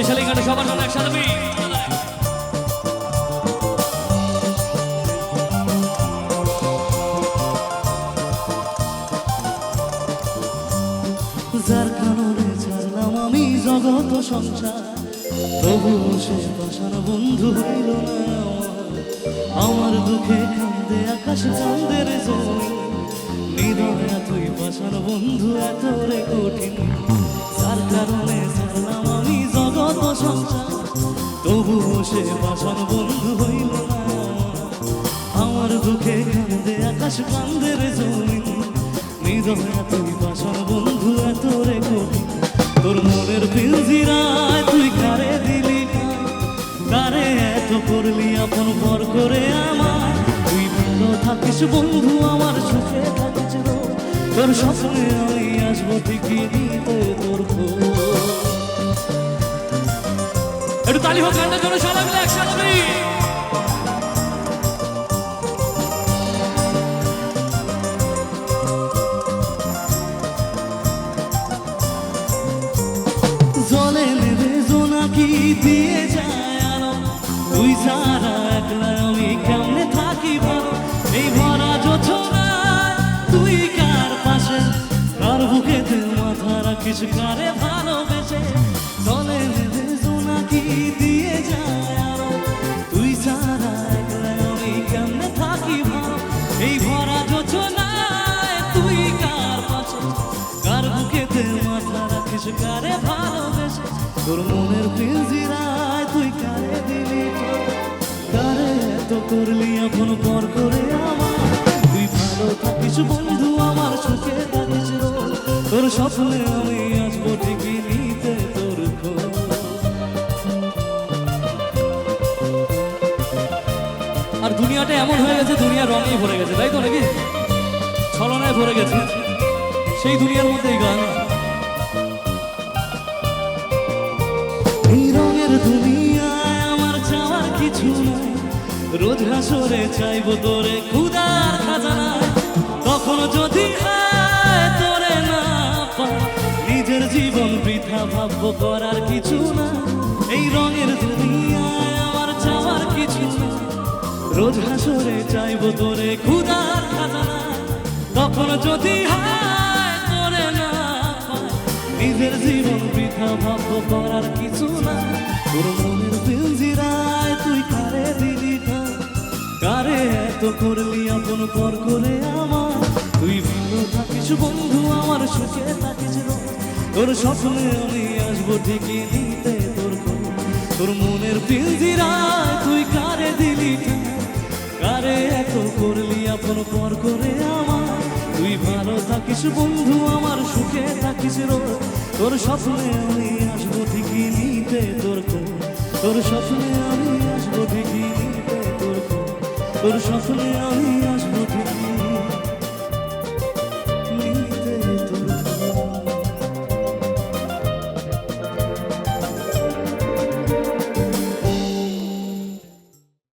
Specially গানে সবার জন্য একসাথে যার কারণে ছাড়লাম আমি জগত সংসার, তবুও সে পাশার বন্ধু হইল না আমার দুঃখে কান্দে আকাশ কান্দে রে জমি নিদয়া তুই পাশার বন্ধু এত রে কঠিন। যার কারণে ছাড়লাম আমি জগত সংসার, তবুও সে পাশার বন্ধু হইল না আমার দুঃখে কান্দে আকাশ কান্দে রে জমি নিদয়া তুই পাশার বন্ধু এত রে কঠিন। তোর মনের পিঞ্জিরায় তুই কারে দিলি না, কারে এত করলি আপন পর করে আমার। তুই ভালো থাকিস বন্ধু আমার সুখে থাকিস রো, তোর স্বপ্নে আমি আসবো ঠিকই নিতে তোর খোঁজ। একটু তালি হোক গানটার জন্য সবাই মিলে একসাথে। জলে নেবে জোনাকি দিয়ে যায় আলো, তুই ছাড়া একলা আমি কেমনে থাকি ভালো। এই ভরা যোছনায় তুই কার পাশে, কার বুকেতে মাথা রাখিস কারে ভালোবেসে। জলে নেবে জোনাকি দিয়ে যায় আলো, তুই ছাড়া একলা আমি কেমনে থাকি ভালো। এই ভরা যোছনায় তুই কার পাশে, কার বুকেতে মাথা রাখিস কারে ভালোবেসে। তোর মনের পিঞ্জিরায় তুই কারে দিলি, কারে এত করলি আপন পর করে আমার। তুই ভালো থাকিস বন্ধু আমার সুখে থাকিস রোজ, তোর স্বপ্নে আমি আসবো ঠিকই নিতে তোর খোঁজ। আর দুনিয়াটা এমন হয়ে গেছে, দুনিয়া রঙেই ভরে গেছে, তাই তো নাকি? ছলনায় ভরে গেছে, সেই দুনিয়ার মধ্যেই গান। এই রঙের দুনিয়ায় আমার চাওয়ার কিছু নাই, রোজ হাসরে চাইবো তোরে খুদার খাজানা। কখনো যদি হয় তোরে না পাই, নিজের জীবন বৃথা ভাববো করার কিছু না। এই রঙের দুনিয়ায় আমার চাওয়ার কিছু নাই, রোজ হাসরে চাইবো তোরে খুদার খাজানা। কখনো যদি হয় তোরে না পাই, নিজের জীবন বৃথা ভাববো করার কিছু না। তোর মনের পিঞ্জিরায় তুই কারে দিলি না, কারে এত করলি আপন পর করে আমার। তুই ভালো থাকিস বন্ধু আমার সুখে থাকিস রোজ, তোর স্বপ্নে আমি আসবো ঠিকই নিতে তোর খোঁজ। তোর মনের পিঞ্জিরায় তুই কারে দিলি না, কারে এত করলি আপন পর করে আমার। তুই ভালো থাকিস বন্ধু আমার সুখে থাকিস রোজ, তোর স্বপ্নে আমি আসবো ঠিকই নিতে তোর খোঁজ। তোর স্বপ্নে আমি আসবো ঠিকই নিতে তোর খোঁজ, তোর স্বপ্নে আমি